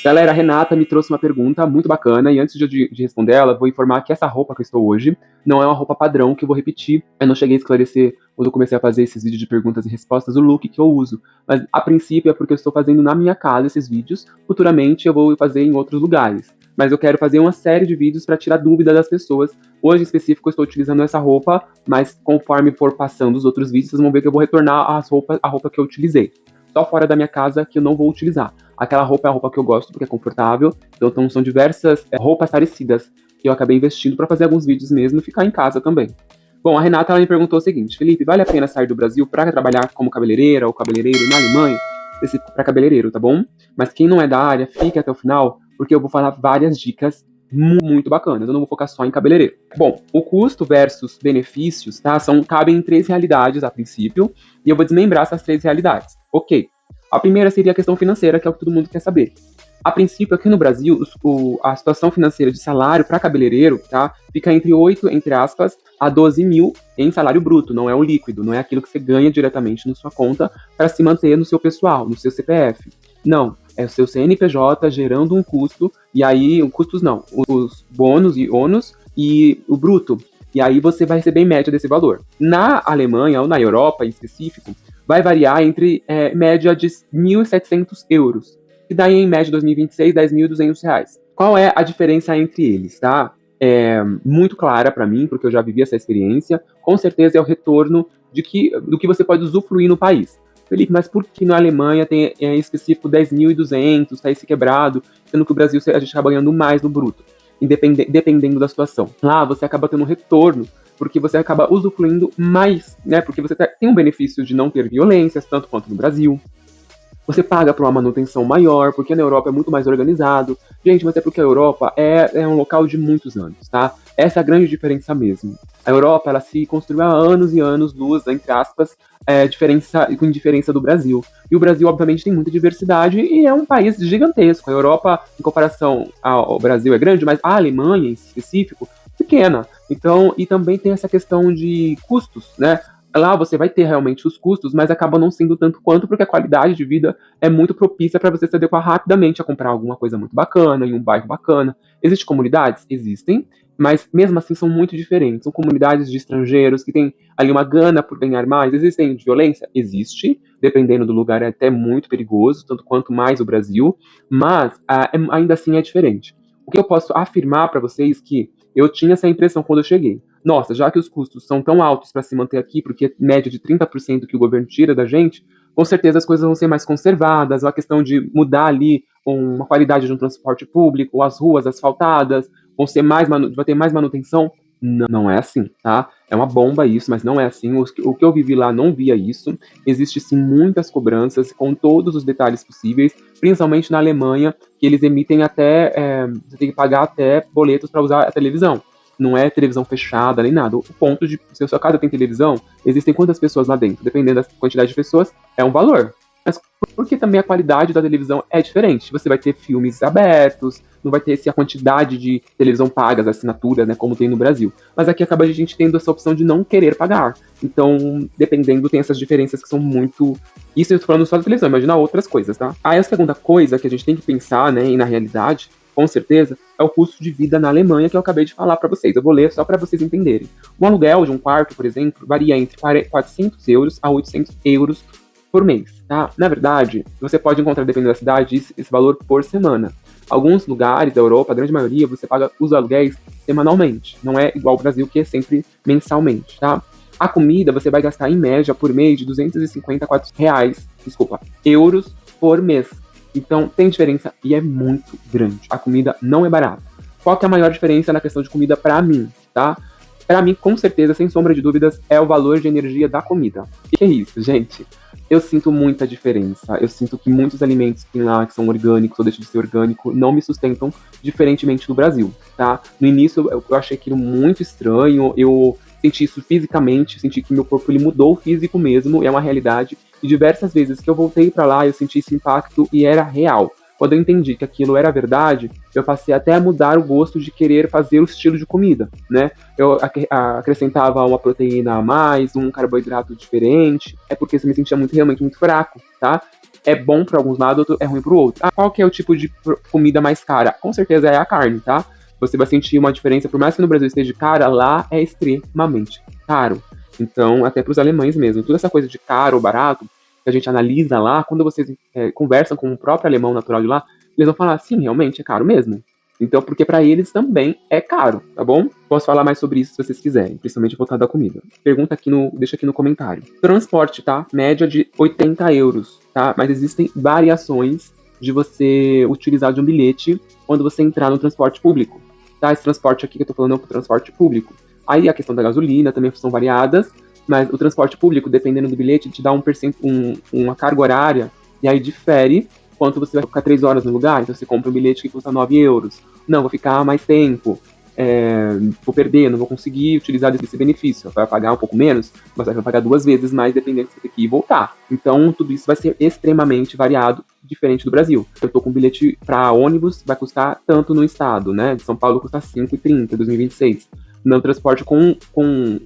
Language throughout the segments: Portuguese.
Galera, a Renata me trouxe uma pergunta muito bacana e antes de responder ela, vou informar que essa roupa que eu estou hoje não é uma roupa padrão que eu vou repetir. Eu não cheguei a esclarecer, quando eu comecei a fazer esses vídeos de perguntas e respostas, o look que eu uso. Mas, a princípio, é porque eu estou fazendo na minha casa esses vídeos. Futuramente, eu vou fazer em outros lugares. Mas eu quero fazer uma série de vídeos para tirar dúvida das pessoas. Hoje, em específico, eu estou utilizando essa roupa, mas conforme for passando os outros vídeos, vocês vão ver que eu vou retornar a roupa que eu utilizei. Só fora da minha casa que eu não vou utilizar. Aquela roupa é a roupa que eu gosto porque é confortável. Então são diversas roupas parecidas que eu acabei investindo para fazer alguns vídeos mesmo e ficar em casa também. Bom, a Renata ela me perguntou o seguinte: Felipe, vale a pena sair do Brasil para trabalhar como cabeleireira ou cabeleireiro na Alemanha? Para cabeleireiro, tá bom? Mas quem não é da área, fique até o final, porque eu vou falar várias dicas muito bacanas. Eu não vou focar só em cabeleireiro. Bom, o custo versus benefícios, tá? Cabem em 3 realidades a princípio, e eu vou desmembrar essas 3 realidades. Ok. A primeira seria a questão financeira, que é o que todo mundo quer saber. A princípio, aqui no Brasil, a situação financeira de salário para cabeleireiro, tá, fica entre 8, entre aspas, a 12 mil em salário bruto, não é o líquido, não é aquilo que você ganha diretamente na sua conta para se manter no seu pessoal, no seu CPF. Não, é o seu CNPJ gerando um custo, e aí, custos não, os bônus e ônus e o bruto. E aí você vai receber em média desse valor. Na Alemanha ou na Europa em específico, vai variar entre média de 1.700 euros, que daí em média 2026, 10.200 reais. Qual é a diferença entre eles, tá? É muito clara para mim, porque eu já vivi essa experiência. Com certeza é o retorno do que você pode usufruir no país. Felipe, mas por que na Alemanha tem em específico 10.200, tá esse quebrado, sendo que o Brasil a gente acaba ganhando mais no bruto, dependendo da situação. Lá você acaba tendo um retorno, porque você acaba usufruindo mais, né? Porque você tem um benefício de não ter violências, tanto quanto no Brasil. Você paga por uma manutenção maior, porque na Europa é muito mais organizado. Gente, mas é porque a Europa é um local de muitos anos, tá? Essa é a grande diferença mesmo. A Europa, ela se construiu há anos e anos, luz, entre aspas, com diferença do Brasil. E o Brasil, obviamente, tem muita diversidade e é um país gigantesco. A Europa, em comparação ao Brasil, é grande, mas a Alemanha, em específico, é pequena. Então, e também tem essa questão de custos, né? Lá você vai ter realmente os custos, mas acaba não sendo tanto quanto, porque a qualidade de vida é muito propícia para você se adequar rapidamente a comprar alguma coisa muito bacana, em um bairro bacana. Existem comunidades? Existem, mas mesmo assim são muito diferentes. São comunidades de estrangeiros que têm ali uma gana por ganhar mais. Existem violência? Existe, dependendo do lugar é até muito perigoso, tanto quanto mais o Brasil, mas ainda assim é diferente. O que eu posso afirmar para vocês que eu tinha essa impressão quando eu cheguei. Nossa, já que os custos são tão altos para se manter aqui, porque média de 30% que o governo tira da gente, com certeza as coisas vão ser mais conservadas, a questão de mudar ali uma qualidade de um transporte público, as ruas asfaltadas, vai ter mais manutenção. Não é assim, tá? É uma bomba isso, mas não é assim. O que eu vivi lá não via isso. Existe sim muitas cobranças com todos os detalhes possíveis, principalmente na Alemanha, que eles emitem você tem que pagar até boletos para usar a televisão. Não é televisão fechada nem nada. O ponto de, se a sua casa tem televisão, existem quantas pessoas lá dentro? Dependendo da quantidade de pessoas, é um valor. Mas porque também a qualidade da televisão é diferente. Você vai ter filmes abertos, não vai ter a quantidade de televisão pagas, assinaturas, né, como tem no Brasil. Mas aqui acaba a gente tendo essa opção de não querer pagar. Então, dependendo, tem essas diferenças que são muito... Isso eu tô falando só da televisão, imagina outras coisas, tá? Aí a segunda coisa que a gente tem que pensar, né, e na realidade, com certeza, é o custo de vida na Alemanha que eu acabei de falar para vocês. Eu vou ler só para vocês entenderem. Um aluguel de um quarto, por exemplo, varia entre 400 euros a 800 euros por mês, tá? Na verdade, você pode encontrar, dependendo da cidade, esse valor por semana. Alguns lugares da Europa, a grande maioria, você paga os aluguéis semanalmente. Não é igual ao Brasil, que é sempre mensalmente, tá? A comida, você vai gastar, em média, por mês, de 250 a 400 euros por mês. Então, tem diferença e é muito grande. A comida não é barata. Qual que é a maior diferença na questão de comida para mim, tá? Para mim, com certeza, sem sombra de dúvidas, é o valor de energia da comida. E é isso, gente. Eu sinto muita diferença. Eu sinto que muitos alimentos que tem lá, que são orgânicos ou deixam de ser orgânico, não me sustentam diferentemente do Brasil, tá? No início, eu achei aquilo muito estranho. Eu senti isso fisicamente, senti que meu corpo ele mudou físico mesmo, é uma realidade. E diversas vezes que eu voltei para lá, eu senti esse impacto e era real. Quando eu entendi que aquilo era verdade, eu passei até a mudar o gosto de querer fazer o estilo de comida, né? Eu acrescentava uma proteína a mais, um carboidrato diferente, é porque eu me sentia realmente muito fraco, tá? é bom para alguns lados, outro é ruim para o outro. Ah, qual que é o tipo de comida mais cara? Com certeza é a carne, tá? Você vai sentir uma diferença, por mais que no Brasil esteja cara, lá é extremamente caro. Então, até para os alemães mesmo, toda essa coisa de caro ou barato, que a gente analisa lá, quando vocês conversam com o próprio alemão natural de lá, eles vão falar, sim, realmente é caro mesmo. Então, porque para eles também é caro, tá bom? Posso falar mais sobre isso se vocês quiserem, principalmente voltado à comida. Pergunta aqui deixa aqui no comentário. Transporte, tá? Média de 80 euros, tá? Mas existem variações de você utilizar de um bilhete quando você entrar no transporte público, tá? Esse transporte aqui que eu tô falando é o transporte público. Aí a questão da gasolina também são variadas, mas o transporte público, dependendo do bilhete, te dá uma carga horária, e aí difere quanto você vai ficar 3 horas no lugar. Então você compra um bilhete que custa 9 euros. Não, vou ficar mais tempo, vou perder, não vou conseguir utilizar desse benefício. Vai pagar um pouco menos, mas vai pagar 2 vezes mais, dependendo se você ter que ir e voltar. Então tudo isso vai ser extremamente variado, diferente do Brasil. Eu tô com um bilhete para ônibus, vai custar tanto no estado, né? De São Paulo custa 5,30, 2026. No transporte com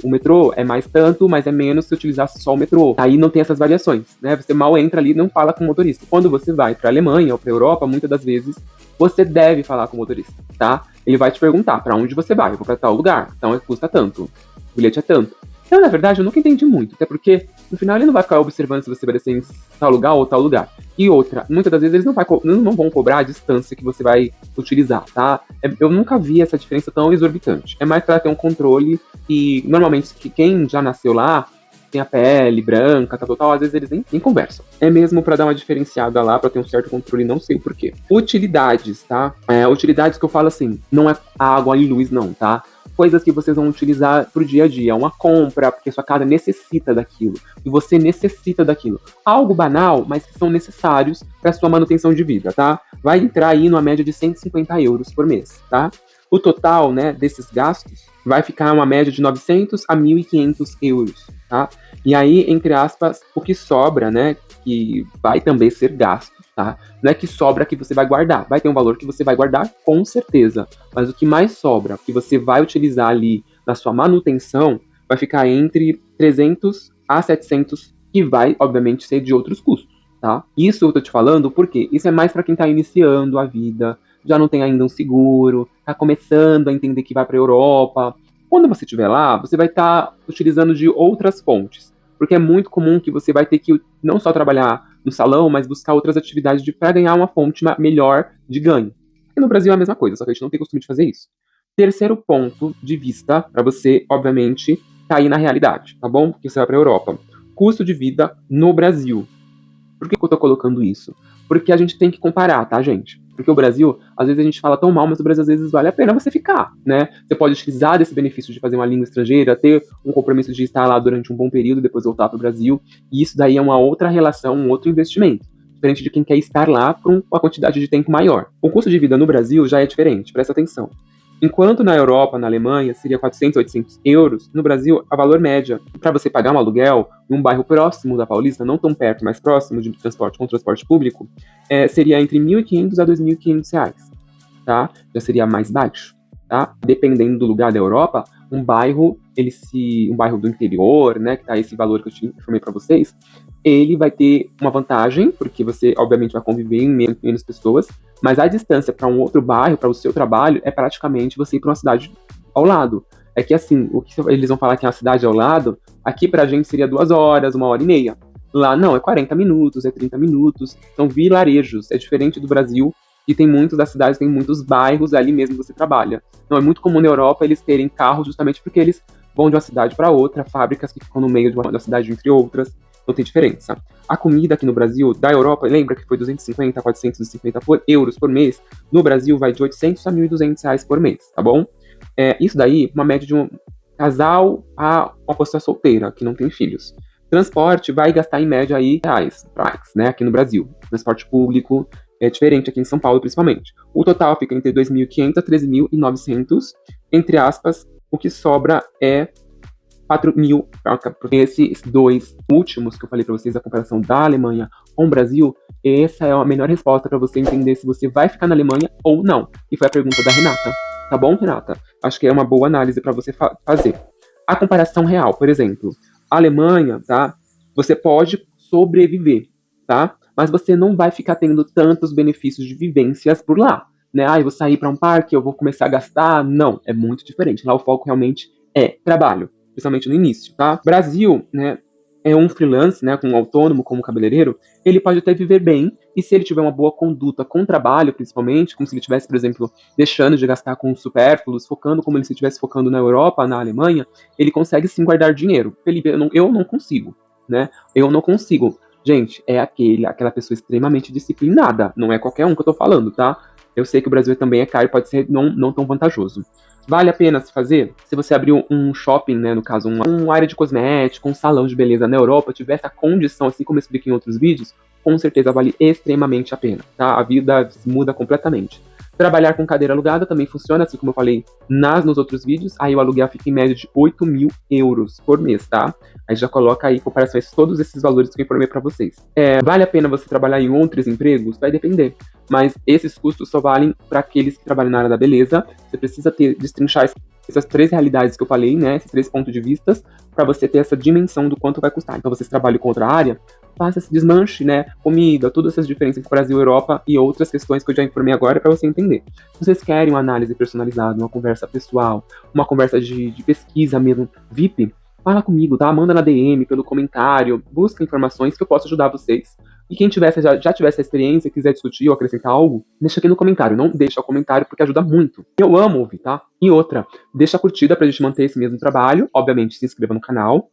o metrô é mais tanto, mas é menos se utilizasse só o metrô. Aí não tem essas variações, né? Você mal entra ali e não fala com o motorista. Quando você vai para a Alemanha ou para a Europa, muitas das vezes você deve falar com o motorista, tá? Ele vai te perguntar para onde você vai. Eu vou para tal lugar, então custa tanto. O bilhete é tanto. Então, na verdade, eu nunca entendi muito, até porque no final ele não vai ficar observando se você vai descer em tal lugar ou tal lugar. E outra, muitas das vezes eles não vão cobrar a distância que você vai utilizar, tá? Eu nunca vi essa diferença tão exorbitante. É mais para ter um controle e, normalmente, quem já nasceu lá, tem a pele branca, tal, às vezes eles nem conversam. É mesmo para dar uma diferenciada lá, para ter um certo controle, não sei o porquê. Utilidades, tá? Utilidades que eu falo assim, não é água e luz não, tá? Coisas que vocês vão utilizar pro dia a dia, uma compra, porque sua casa necessita daquilo, e você necessita daquilo. Algo banal, mas que são necessários para sua manutenção de vida, tá? Vai entrar aí numa média de 150 euros por mês, tá? O total, né, desses gastos vai ficar uma média de 900 a 1.500 euros, tá? E aí, entre aspas, o que sobra, né, que vai também ser gasto, tá? Não é que sobra que você vai guardar, vai ter um valor que você vai guardar com certeza, mas o que mais sobra, que você vai utilizar ali na sua manutenção, vai ficar entre 300 a 700, que vai, obviamente, ser de outros custos, tá? Isso eu tô te falando porque isso é mais para quem tá iniciando a vida, já não tem ainda um seguro, tá começando a entender que vai para a Europa. Quando você estiver lá, você vai estar utilizando de outras fontes, porque é muito comum que você vai ter que não só trabalhar no salão, mas buscar outras atividades para ganhar uma fonte melhor de ganho. E no Brasil é a mesma coisa, só que a gente não tem costume de fazer isso. Terceiro ponto de vista, para você, obviamente, cair na realidade, tá bom? Porque você vai para a Europa. Custo de vida no Brasil. Por que eu tô colocando isso? Porque a gente tem que comparar, tá, gente? Porque o Brasil, às vezes a gente fala tão mal, mas o Brasil às vezes vale a pena você ficar, né? Você pode utilizar desse benefício de fazer uma língua estrangeira, ter um compromisso de estar lá durante um bom período e depois voltar para o Brasil. E isso daí é uma outra relação, um outro investimento. Diferente de quem quer estar lá por uma quantidade de tempo maior. O custo de vida no Brasil já é diferente, presta atenção. Enquanto na Europa, na Alemanha, seria 400, 800 euros, no Brasil, a valor média para você pagar um aluguel em um bairro próximo da Paulista, não tão perto, mas próximo de transporte com transporte público, seria entre 1.500 a 2.500 reais, tá? Já seria mais baixo, tá? Dependendo do lugar da Europa, um bairro do interior, né, que tá esse valor que eu te informei para vocês, ele vai ter uma vantagem, porque você, obviamente, vai conviver em menos pessoas, mas a distância para um outro bairro, para o seu trabalho, é praticamente você ir para uma cidade ao lado. É que, assim, o que eles vão falar que é uma cidade ao lado, aqui pra gente seria 2 horas, 1h30. Lá, não, é 40 minutos, é 30 minutos. São vilarejos, é diferente do Brasil, e tem muitas das cidades, tem muitos bairros ali mesmo que você trabalha. Não, é muito comum na Europa eles terem carros justamente porque eles vão de uma cidade para outra, fábricas que ficam no meio de uma cidade entre outras. Não tem diferença. A comida aqui no Brasil, da Europa, lembra que foi 250 a 450 euros por mês? No Brasil vai de 800 a 1.200 reais por mês, tá bom? Isso daí, uma média de um casal a uma pessoa solteira, que não tem filhos. Transporte vai gastar em média aí reais, né, aqui no Brasil. Transporte público é diferente aqui em São Paulo, principalmente. O total fica entre 2.500 a 13.900, entre aspas, o que sobra é 4.000, esses dois últimos que eu falei para vocês, a comparação da Alemanha com o Brasil, essa é a melhor resposta para você entender se você vai ficar na Alemanha ou não. E foi a pergunta da Renata. Tá bom, Renata? Acho que é uma boa análise para você fazer. A comparação real, por exemplo, a Alemanha, tá? Você pode sobreviver, tá? mas você não vai ficar tendo tantos benefícios de vivências por lá, né? Ah, eu vou sair para um parque, eu vou começar a gastar. Não, é muito diferente. Lá o foco realmente é trabalho, principalmente no início, tá? Brasil, né, é um freelance, né, com um autônomo como cabeleireiro, ele pode até viver bem, e se ele tiver uma boa conduta com o trabalho, principalmente, como se ele estivesse, por exemplo, deixando de gastar com supérfluos, focando como ele se estivesse focando na Europa, na Alemanha, ele consegue sim guardar dinheiro. Felipe, eu não consigo, né? Eu não consigo. Gente, é aquela pessoa extremamente disciplinada, não é qualquer um que eu tô falando, tá? Eu sei que o Brasil também é caro e pode ser não tão vantajoso. Vale a pena se fazer? Se você abrir um shopping, né, no caso, uma área de cosmético, um salão de beleza na Europa, tiver essa condição, assim como eu expliquei em outros vídeos, com certeza vale extremamente a pena, tá? A vida muda completamente. Trabalhar com cadeira alugada também funciona, assim como eu falei nos outros vídeos. Aí o aluguel fica em média de 8.000 euros por mês, tá? Aí já coloca aí comparações todos esses valores que eu informei para vocês. Vale a pena você trabalhar em outros empregos? Vai depender. Mas esses custos só valem para aqueles que trabalham na área da beleza. Você precisa destrinchar essas três realidades que eu falei, né? Esses três pontos de vista, para você ter essa dimensão do quanto vai custar. Então, você trabalha com outra área, faça esse desmanche, né? Comida, todas essas diferenças entre Brasil, Europa e outras questões que eu já informei agora para você entender. Se vocês querem uma análise personalizada, uma conversa pessoal, uma conversa de pesquisa mesmo, VIP, fala comigo, tá? Manda na DM, pelo comentário, busca informações que eu posso ajudar vocês. E quem já tivesse a experiência e quiser discutir ou acrescentar algo, deixa aqui no comentário. Não deixa o comentário porque ajuda muito. Eu amo ouvir, tá? E outra, deixa a curtida pra gente manter esse mesmo trabalho. Obviamente, se inscreva no canal.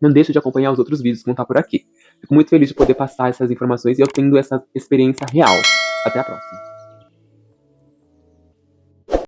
Não deixe de acompanhar os outros vídeos que vão estar por aqui. Fico muito feliz de poder passar essas informações e eu tendo essa experiência real. Até a próxima.